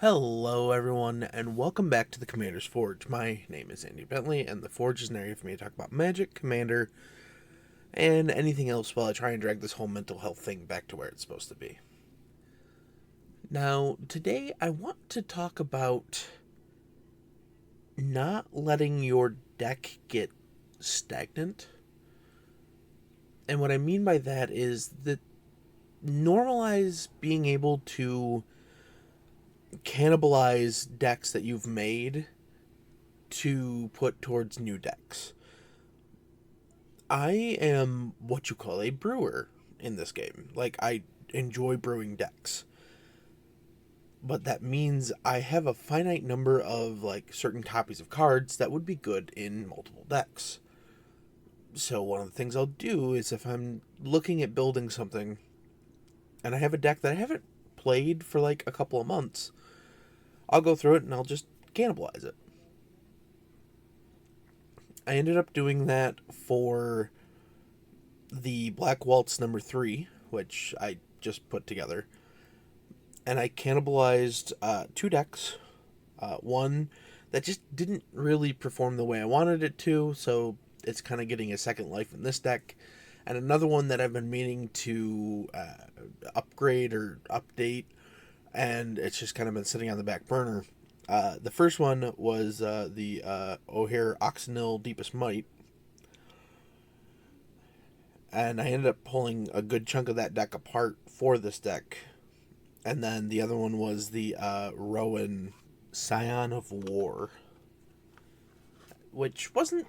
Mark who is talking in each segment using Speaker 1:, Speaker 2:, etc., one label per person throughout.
Speaker 1: Hello, everyone, and welcome back to the Commander's Forge. My name is Andy Bentley, and the Forge is an area for me to talk about magic, Commander, and anything else while I try and drag this whole mental health thing back to where it's supposed to be. Now, today I want to talk about not letting your deck get stagnant. And what I mean by that is that normalize being able to cannibalize decks that you've made to put towards new decks. I am what you call a brewer in this game. Like, I enjoy brewing decks. But that means I have a finite number of, certain copies of cards that would be good in multiple decks. So one of the things I'll do is if I'm looking at building something and I have a deck that I haven't played for a couple of months, I'll go through it and I'll just cannibalize it. I ended up doing that for the Black Waltz No. 3, which I just put together. And I cannibalized two decks. One that just didn't really perform the way I wanted it to, so it's kind of getting a second life in this deck. And another one that I've been meaning to upgrade or update, and it's just kind of been sitting on the back burner. The first one was the O'Hare Oxenil Deepest Might. And I ended up pulling a good chunk of that deck apart for this deck. And then the other one was the Rowan Scion of War, which wasn't,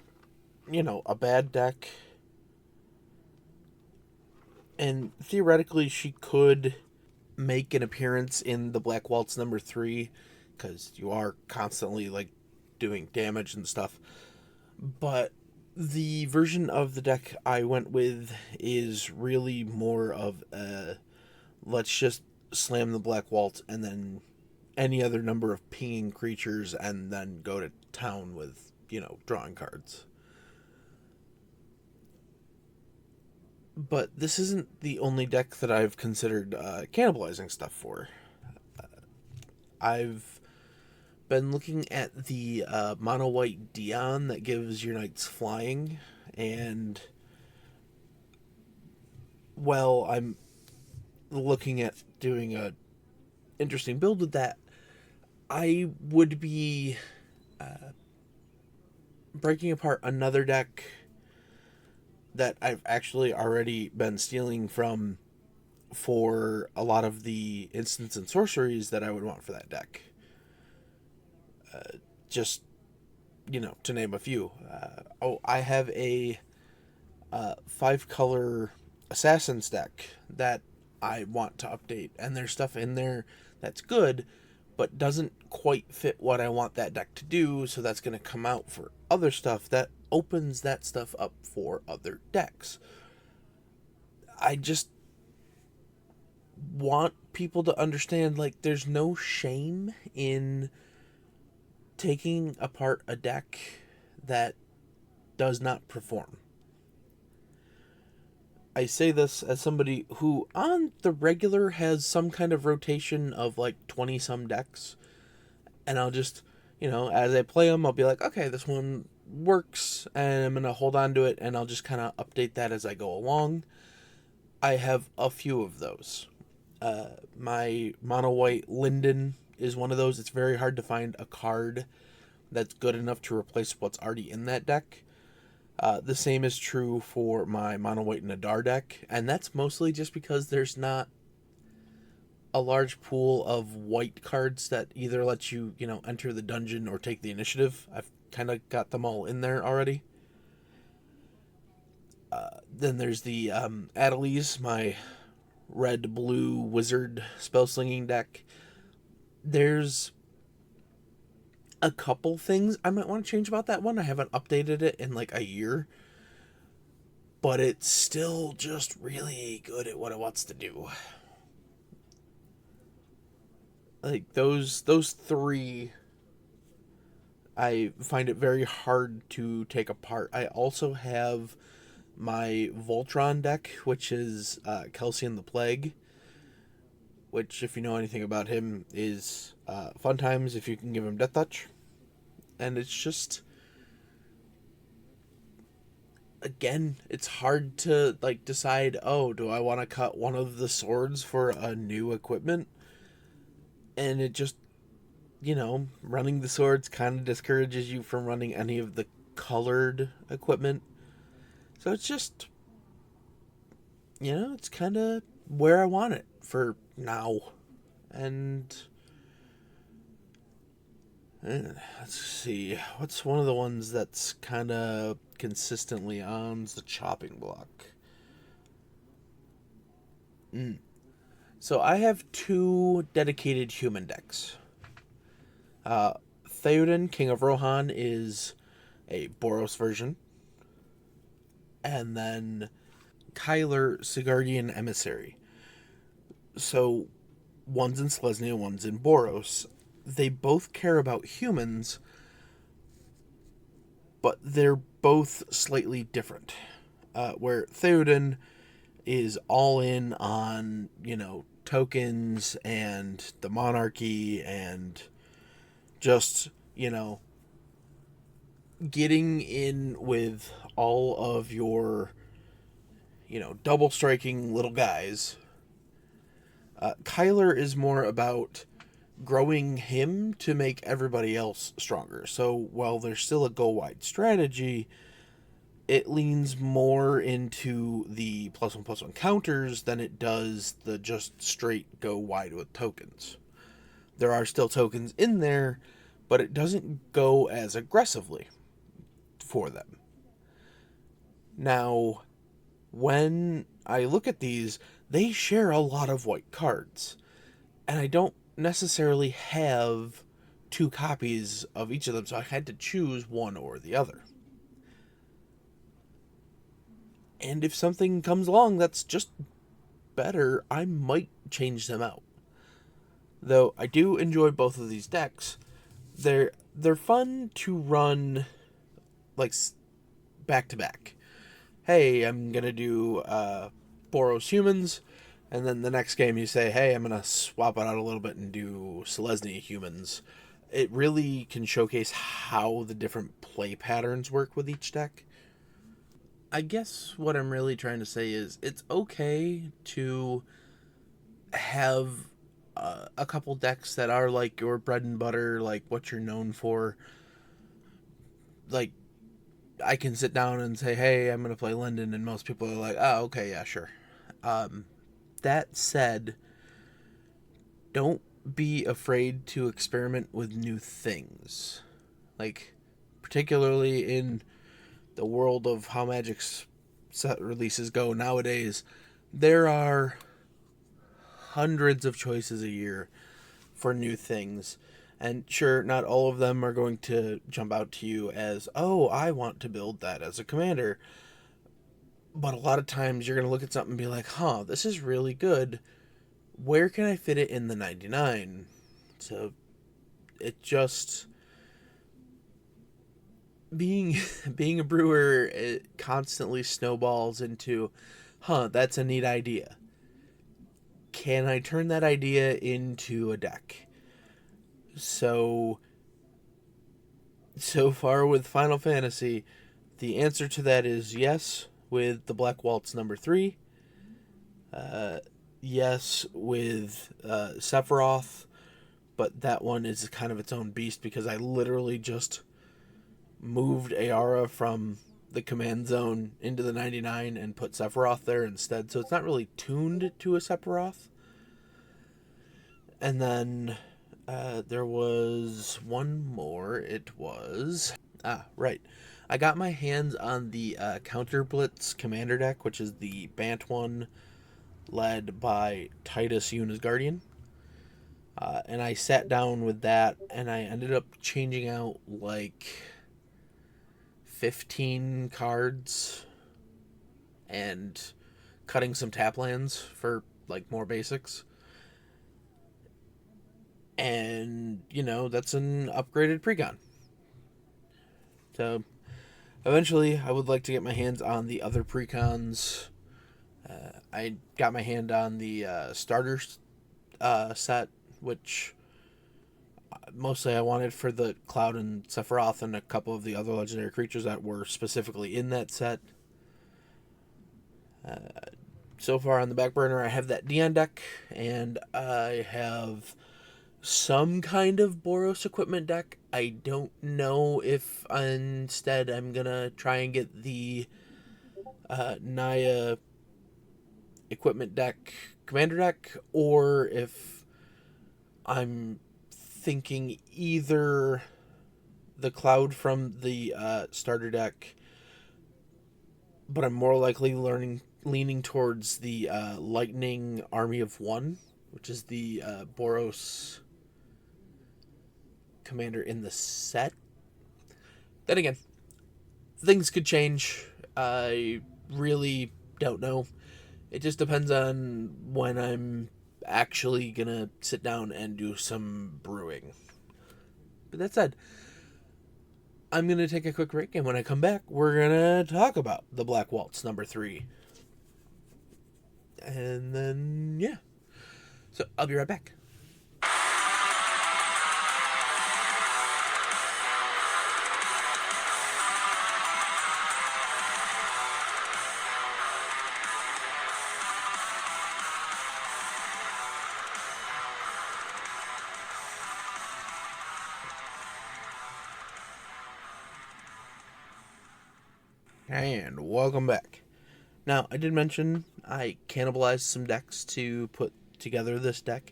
Speaker 1: a bad deck. And theoretically, she could make an appearance in the Black Waltz No. 3, because you are constantly, doing damage and stuff. But the version of the deck I went with is really more of a let's just slam the Black Waltz and then any other number of pinging creatures and then go to town with, drawing cards. But this isn't the only deck that I've considered cannibalizing stuff for. I've been looking at the mono white Dion that gives your knights flying, and I'm looking at doing a interesting build with that. I would be breaking apart another deck that I've actually already been stealing from for a lot of the instants and sorceries that I would want for that deck. Just, to name a few. I have a 5-color Assassin's deck that I want to update, and there's stuff in there that's good, but doesn't quite fit what I want that deck to do, so that's going to come out for other stuff that opens that stuff up for other decks. I just want people to understand, there's no shame in taking apart a deck that does not perform. I say this as somebody who, on the regular, has some kind of rotation of 20 some decks. And I'll just, as I play them, I'll be like, okay, this one works, and I'm going to hold on to it, and I'll just kind of update that as I go along. I have a few of those. My mono white Linden is one of those. It's very hard to find a card that's good enough to replace what's already in that deck. The same is true for my mono white Nadar deck, and that's mostly just because there's not a large pool of white cards that either let you, enter the dungeon or take the initiative. I've kind of got them all in there already. Then there's the Adelies, my red-blue wizard spell-slinging deck. There's a couple things I might want to change about that one. I haven't updated it in a year, but it's still just really good at what it wants to do. Those three, I find it very hard to take apart. I also have my Voltron deck, which is Kelsey and the Plague. which, if you know anything about him, is fun times if you can give him Death Touch. And it's just, again, it's hard to like decide, oh, do I want to cut one of the swords for a new equipment? And it just, running the swords kind of discourages you from running any of the colored equipment. So it's just, it's kind of where I want it for now. And let's see, what's one of the ones that's kind of consistently on the chopping block? So I have 2 dedicated human decks. Theoden, King of Rohan, is a Boros version. And then Kyler, Sigardian Emissary. So one's in Selesnya, one's in Boros. They both care about humans, but they're both slightly different. Where Theoden is all in on, tokens and the monarchy and just, getting in with all of your, double striking little guys. Kyler is more about growing him to make everybody else stronger. So while there's still a go wide strategy, it leans more into the +1/+1 counters than it does the just straight go wide with tokens. There are still tokens in there, but it doesn't go as aggressively for them. Now, when I look at these, they share a lot of white cards, and I don't necessarily have 2 copies of each of them, so I had to choose one or the other. And if something comes along that's just better, I might change them out. Though I do enjoy both of these decks. They're fun to run like back to back. Hey, I'm gonna do Boros humans, and then the next game you say, hey, I'm gonna swap it out a little bit and do Selesnya humans. It really can showcase how the different play patterns work with each deck. I guess what I'm really trying to say is it's okay to have a couple decks that are like your bread and butter, like what you're known for. Like, I can sit down and say, hey, I'm going to play Linden, and most people are like, oh, okay, yeah, sure. That said, don't be afraid to experiment with new things. Like, particularly in the world of how Magic's set releases go nowadays, there are hundreds of choices a year for new things. And sure, not all of them are going to jump out to you as, oh, I want to build that as a commander. But a lot of times you're going to look at something and be like, huh, this is really good. Where can I fit it in the 99? So it just... Being a brewer, it constantly snowballs into, huh, that's a neat idea. Can I turn that idea into a deck? So far with Final Fantasy, the answer to that is yes, with the Black Waltz No. 3. Yes, with Sephiroth, but that one is kind of its own beast because I literally just moved Ayara from the command zone into the 99 and put Sephiroth there instead, so it's not really tuned to a Sephiroth. And then there was one more. It was... right. I got my hands on the Counter Blitz Commander deck, which is the Bant one, led by Titus Yuna's Guardian. And I sat down with that, and I ended up changing out, like, 15 cards and cutting some tap lands for, like, more basics. And, that's an upgraded precon. So, eventually, I would like to get my hands on the other precons. I got my hand on the starter set, which mostly I wanted for the Cloud and Sephiroth and a couple of the other legendary creatures that were specifically in that set. So far on the back burner, I have that Dion deck, and I have some kind of Boros equipment deck. I don't know if instead I'm gonna try and get the Naya equipment deck, commander deck, or if I'm thinking either the Cloud from the starter deck, but I'm more likely leaning towards the Lightning Army of One, which is the Boros commander in the set. Then again, things could change. I really don't know. It just depends on when I'm actually gonna sit down and do some brewing. But that said, I'm gonna take a quick break, and when I come back, we're gonna talk about the Black Waltz number 3. And then, yeah. So, I'll be right back. And welcome back. Now, I did mention I cannibalized some decks to put together this deck,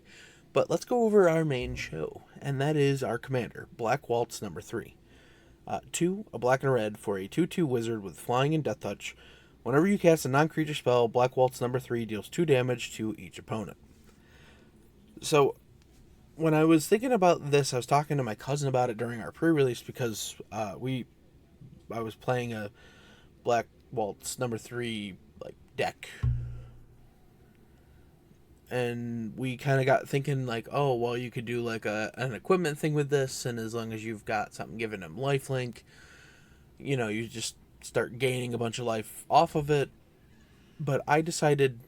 Speaker 1: but let's go over our main show, and that is our commander, Black Waltz number 3. 2, a black and a red for a 2/2 wizard with flying and death touch. Whenever you cast a non-creature spell, Black Waltz number 3 deals 2 damage to each opponent. So, when I was thinking about this, I was talking to my cousin about it during our pre-release because I was playing a Black Waltz number 3 like deck, and we kind of got thinking like, oh well, you could do like an equipment thing with this, and as long as you've got something giving him lifelink, you just start gaining a bunch of life off of it. But I decided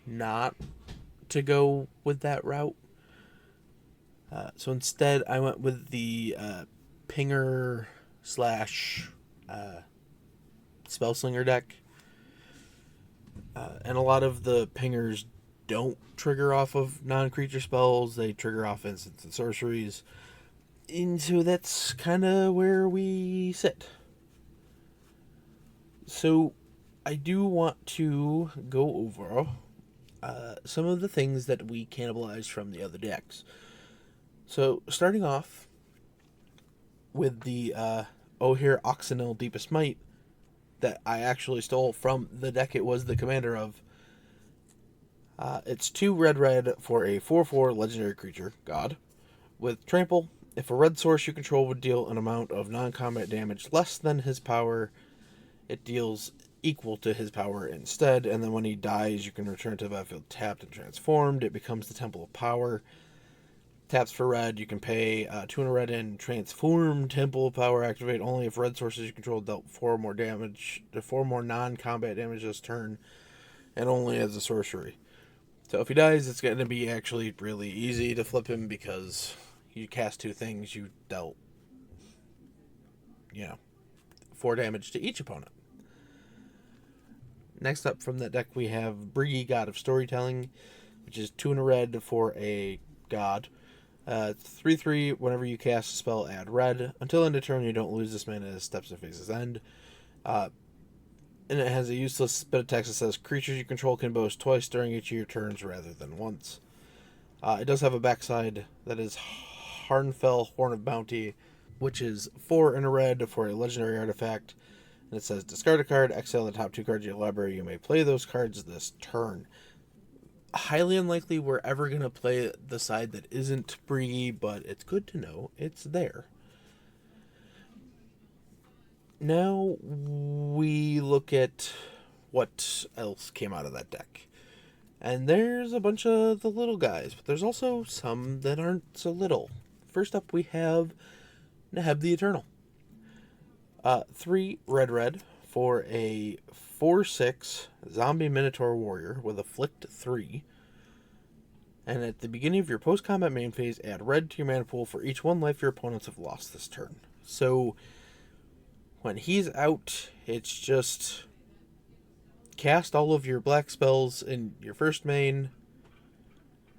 Speaker 1: not to go with that route, so instead I went with the pinger slash Spellslinger deck. And a lot of the pingers don't trigger off of non-creature spells. They trigger off instants and sorceries. And so that's kind of where we sit. So I do want to go over some of the things that we cannibalized from the other decks. So starting off with the O'Hare Oxenil Deepest Might, that I actually stole from the deck it was the commander of. It's 2 red for a 4/4 legendary creature, God. With trample, if a red source you control would deal an amount of non-combat damage less than his power, it deals equal to his power instead, and then when he dies, you can return to the battlefield tapped and transformed. It becomes the Temple of Power. Taps for red, you can pay 2 and a red and transform Temple of Power. Activate only if red sources you control dealt 4 more damage, 4 more non-combat damage this turn, and only as a sorcery. So if he dies, it's going to be actually really easy to flip him because you cast 2 things, you dealt, 4 damage to each opponent. Next up from that deck, we have Briggy, God of Storytelling, which is 2 and a red for a God. 3/3, whenever you cast a spell, add red. Until end of turn, you don't lose this mana as steps to phase's end. And it has a useless bit of text that says, creatures you control can boast twice during each of your turns rather than once. It does have a backside that is Harnfell, Horn of Bounty, which is 4 and a red for a legendary artifact. And it says, discard a card, exile the top 2 cards of your library. You may play those cards this turn. Highly unlikely we're ever going to play the side that isn't Briggy, but it's good to know it's there. Now we look at what else came out of that deck. And there's a bunch of the little guys, but there's also some that aren't so little. First up, we have Neheb the Eternal. 3 red for a 4/6 zombie Minotaur warrior with afflict 3. And at the beginning of your post-combat main phase, add red to your mana pool for each 1 life your opponents have lost this turn. So when he's out, it's just cast all of your black spells in your first main,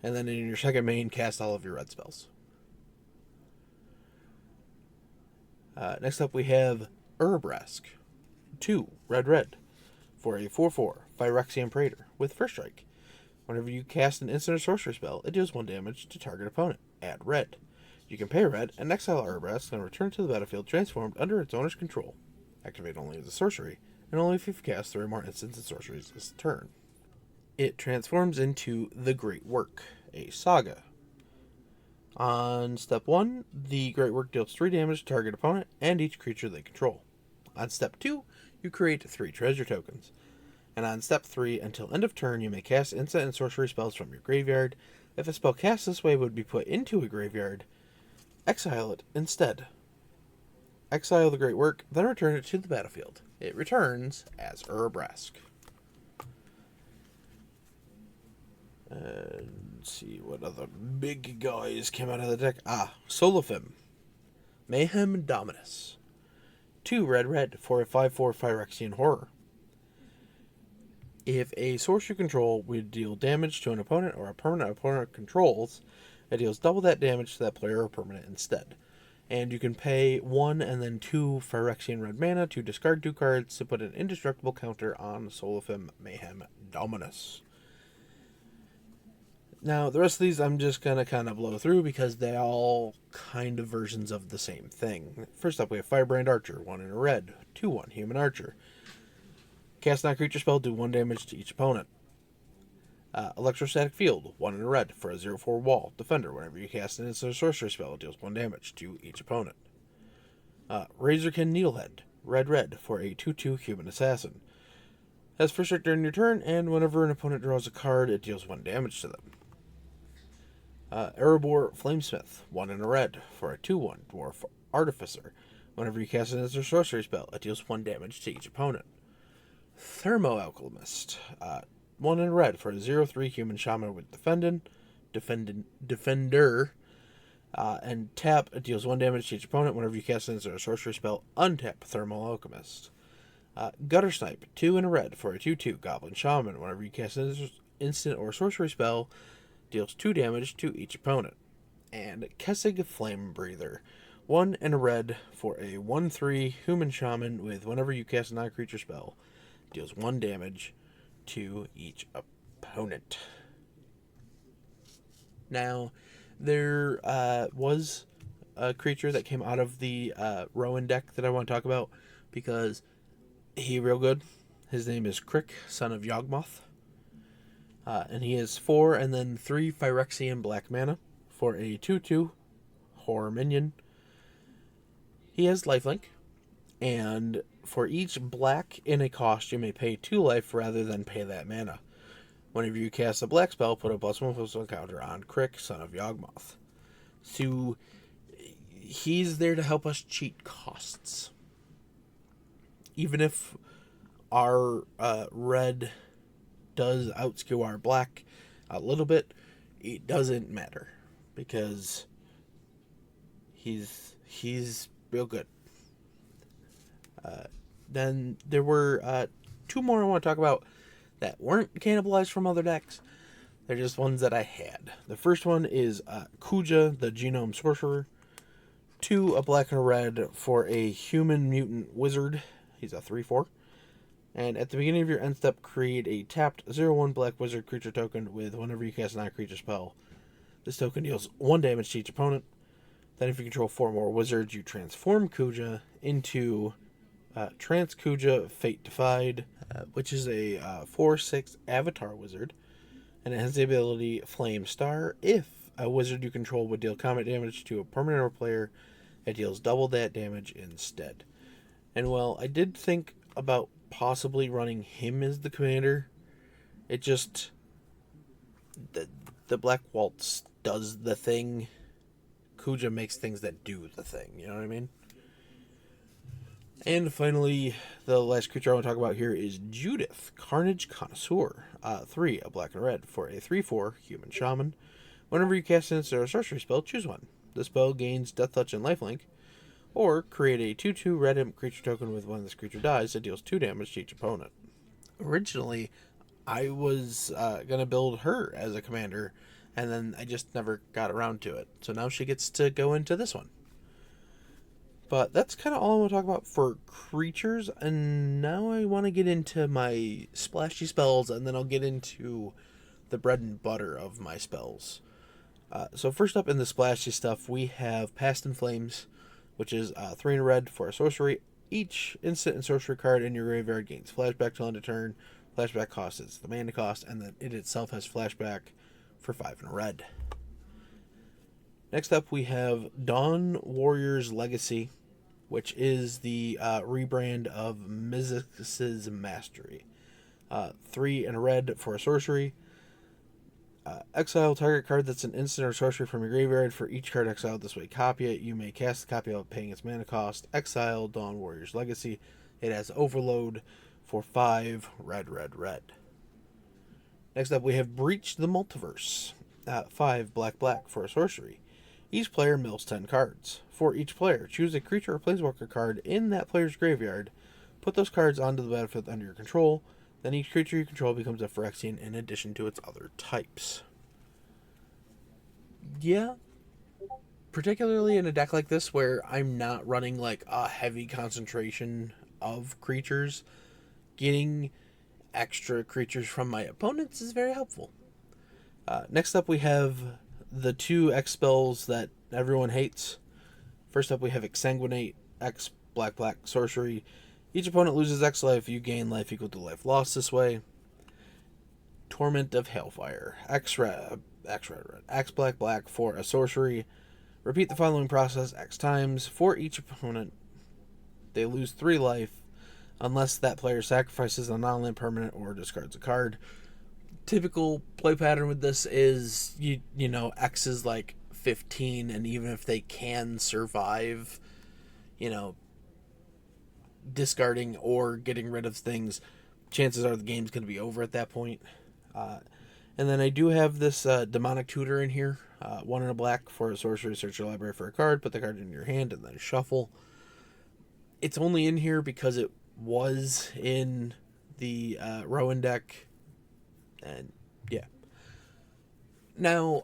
Speaker 1: and then in your second main, cast all of your red spells. Next up, we have Urabrask. 2, red, for a 4/4 Phyrexian Praetor with First Strike. Whenever you cast an instant or sorcery spell, it deals 1 damage to target opponent. Add red. You can pay red and exile Urabrask and return to the battlefield transformed under its owner's control. Activate only as a sorcery, and only if you've cast 3 or more instants and sorceries this turn. It transforms into the Great Work, a saga. On step 1, the Great Work deals 3 damage to target opponent and each creature they control. On step 2, you create 3 treasure tokens. And on step 3, until end of turn, you may cast instant and sorcery spells from your graveyard. If a spell cast this way would be put into a graveyard, exile it instead. Exile the Great Work, then return it to the battlefield. It returns as Urabrask. Let's see what other big guys came out of the deck. Solifim. Mayhem Dominus. 2 red for a 5/4 Phyrexian Horror. If a source you control would deal damage to an opponent or a permanent opponent controls, it deals double that damage to that player or permanent instead. And you can pay 1 and then 2 Phyrexian red mana to discard 2 cards to put an indestructible counter on Solifim Mayhem Dominus. Now, the rest of these I'm just going to kind of blow through because they all kind of versions of the same thing. First up, we have Firebrand Archer, 1 in a red, 2/1 Human Archer. Cast non-creature spell, do 1 damage to each opponent. Electrostatic Field, 1 in a red, for a 0/4 Wall Defender. Whenever you cast an instant or sorcery spell, it deals 1 damage to each opponent. Razorkin Needlehead, red, for a 2/2 Human Assassin. Has first strike during your turn, and whenever an opponent draws a card, it deals 1 damage to them. Erebor Flamesmith, 1 in a red, for a 2/1 Dwarf Artificer. Whenever you cast an instant or sorcery spell, it deals 1 damage to each opponent. Thermo Alchemist, 1 in a red, for a 0/3 Human Shaman with Defender, and tap, it deals 1 damage to each opponent. Whenever you cast an instant or sorcery spell, untap Thermo Alchemist. Gutter Snipe, 2 in a red, for a 2/2 Goblin Shaman. Whenever you cast an instant or sorcery spell, deals 2 damage to each opponent. And Kessig Flame Breather, 1 in a red, for a 1/3 Human Shaman with whenever you cast a non-creature spell, deals 1 damage to each opponent. Now, there was a creature that came out of the Rowan deck that I want to talk about because he real good. His name is Crick, son of Yawgmoth. And he is 4 and then 3 Phyrexian black mana for a 2/2 horror minion. He has lifelink, and for each black in a cost, you may pay 2 life rather than pay that mana. Whenever you cast a black spell, put a +1/+1 counter on Crick, son of Yawgmoth. So he's there to help us cheat costs. Even if our red does outskew our black a little bit, it doesn't matter because he's real good. Then there were 2 more I want to talk about that weren't cannibalized from other decks. They're just ones that I had. The first one is Kuja, the Genome Sorcerer. 2, a black and a red, for a human mutant wizard. He's a 3/4. And at the beginning of your end step, create a tapped 0/1 black wizard creature token with whenever you cast a non-creature spell. This token deals 1 damage to each opponent. Then if you control 4 more wizards, you transform Kuja into Trans Kuja Fate Defied, which is a 4/6 avatar wizard. And it has the ability Flame Star. If a wizard you control would deal combat damage to a permanent or player, it deals double that damage instead. And while I did think about possibly running him as the commander, it just the Black Waltz does the thing. Kuja makes things that do the thing, you know what I mean? And finally, the last creature I want to talk about here is Judith, Carnage Connoisseur. 3, a black and red, for a 3/4 Human Shaman. Whenever you cast an instant or sorcery spell, choose one. The spell gains Death Touch and Lifelink, or create a 2/2 red imp creature token with when this creature dies that deals 2 damage to each opponent. Originally, I was going to build her as a commander, and then I just never got around to it. So now she gets to go into this one. But that's kind of all I want to talk about for creatures, and now I want to get into my splashy spells, and then I'll get into the bread and butter of my spells. So first up in the splashy stuff, we have Past in Flames, which is 3 in red for a sorcery. Each instant and sorcery card in your graveyard gains flashback till end of turn. Flashback cost is the mana cost, and then it itself has flashback for 5 in red. Next up, we have Dawn Warrior's Legacy, which is the rebrand of Mizzix's Mastery. 3 in red for a sorcery. Exile target card that's an instant or sorcery from your graveyard. For each card exiled this way, copy it. You may cast the copy without paying its mana cost. Exile Dawn Warrior's Legacy. It has Overload for 5 red. Next up, we have Breach the Multiverse. 5 black for a sorcery. Each player mills 10 cards. For each player, choose a creature or planeswalker card in that player's graveyard. Put those cards onto the battlefield under your control. Then each creature you control becomes a Phyrexian in addition to its other types. Yeah, particularly in a deck like this where I'm not running like a heavy concentration of creatures, getting extra creatures from my opponents is very helpful. Next up, we have the 2 X spells that everyone hates. First up, we have Exsanguinate, X black sorcery. Each opponent loses X life. You gain life equal to life lost this way. Torment of Hailfire, X black for a sorcery. Repeat the following process X times. For each opponent, they lose 3 life unless that player sacrifices a non-land permanent or discards a card. Typical play pattern with this is you know X is like 15, and even if they can survive, discarding or getting rid of things, chances are the game's going to be over at that point. And then I do have this Demonic Tutor in here. 1 in a black for a sorcery. Search your library for a card, put the card in your hand, and then shuffle. It's only in here because it was in the Rowan deck. And yeah. Now,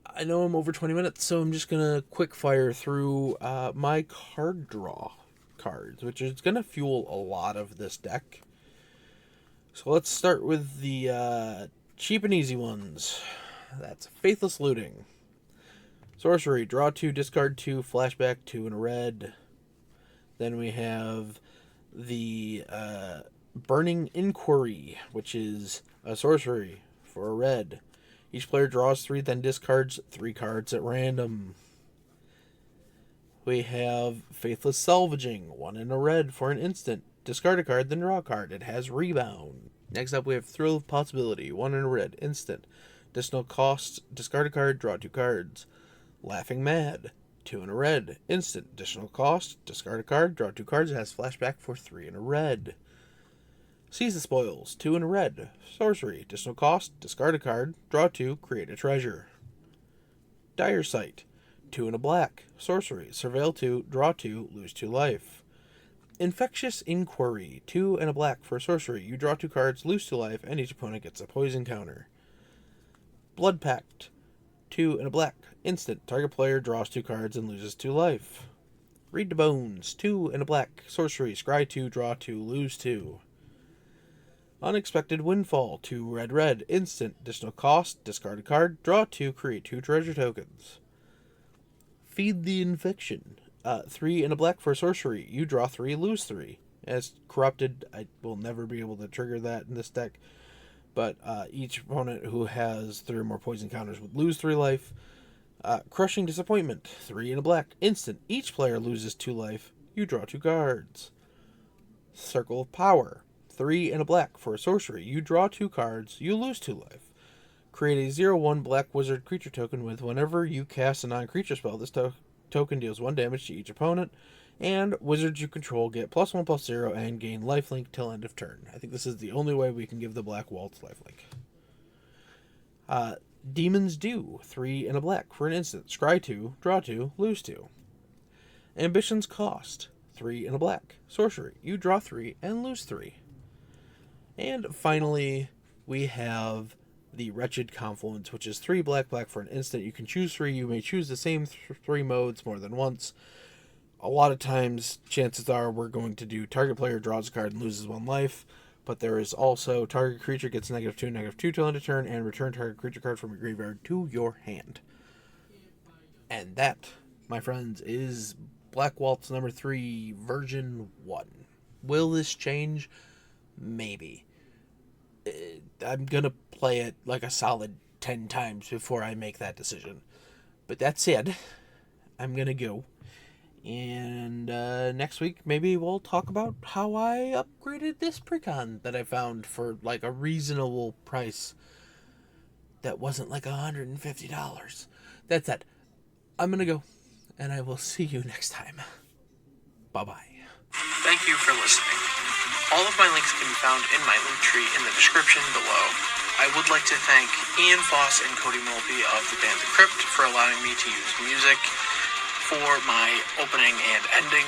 Speaker 1: I know I'm over 20 minutes, so I'm just going to quick fire through my card draw cards, which is going to fuel a lot of this deck. So let's start with the cheap and easy ones. That's Faithless Looting. Sorcery, draw 2, discard 2, flashback 2 in a red. Then we have the Burning Inquiry, which is a sorcery for a red. Each player draws 3, then discards 3 cards at random. We have Faithless Salvaging, 1 in a red for an instant. Discard a card, then draw a card. It has Rebound. Next up, we have Thrill of Possibility, 1 in a red, instant. Additional cost, discard a card, draw 2 cards. Laughing Mad, 2 in a red, instant. Additional cost, discard a card, draw 2 cards. It has flashback for 3 in a red. Seize the Spoils, 2 in a red, sorcery. Additional cost, discard a card, draw 2, create a treasure. Dire Sight, 2 in a black, sorcery. Surveil 2, draw 2, lose 2 life. Infectious Inquiry, 2 and a black for sorcery. You draw 2 cards, lose 2 life, and each opponent gets a poison counter. Blood Pact, 2 and a black, instant. Target player draws 2 cards and loses 2 life. Read the Bones, 2 and a black, sorcery. Scry 2, draw 2, lose 2. Unexpected Windfall, 2 red, instant. Additional cost, discard a card, draw 2, create 2 treasure tokens. Feed the Infection, 3 and a black for sorcery. You draw 3, lose 3. As corrupted, I will never be able to trigger that in this deck. But each opponent who has 3 or more poison counters would lose 3 life. Crushing Disappointment, 3 and a black, instant. Each player loses 2 life. You draw 2 cards. Circle of Power, 3 and a black for a sorcery. You draw 2 cards. You lose 2 life. Create a 0/1 black wizard creature token with whenever you cast a non-creature spell. This token deals 1 damage to each opponent. And wizards you control get +1/+0 and gain lifelink till end of turn. I think this is the only way we can give the Black Waltz lifelink. Demons Do, 3 and a black for an instant. Scry 2, draw 2, lose 2. Ambition's Cost, 3 and a black. Sorcery, you draw 3 and lose 3. And finally, we have the Wretched Confluence, which is 3 black for an instant. You can choose 3. You may choose the same 3 modes more than once. A lot of times, chances are we're going to do target player draws a card and loses 1 life. But there is also target creature gets -2/-2 till end of turn, and return target creature card from your graveyard to your hand. And that, my friends, is Black Waltz number 3, version 1. Will this change? Maybe. I'm going to play it like a solid 10 times before I make that decision. But that said, I'm going to go. And next week, maybe we'll talk about how I upgraded this precon that I found for like a reasonable price that wasn't like $150. That's it. I'm going to go, and I will see you next time. Bye-bye.
Speaker 2: Thank you for listening. All of my links can be found in my link tree in the description below. I would like to thank Ian Foss and Cody Mulvey of the band The Crypt for allowing me to use music for my opening and ending,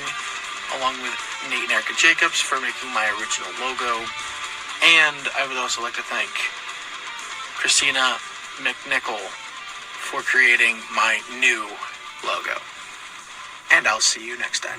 Speaker 2: along with Nate and Erica Jacobs for making my original logo. And I would also like to thank Christina McNichol for creating my new logo. And I'll see you next time.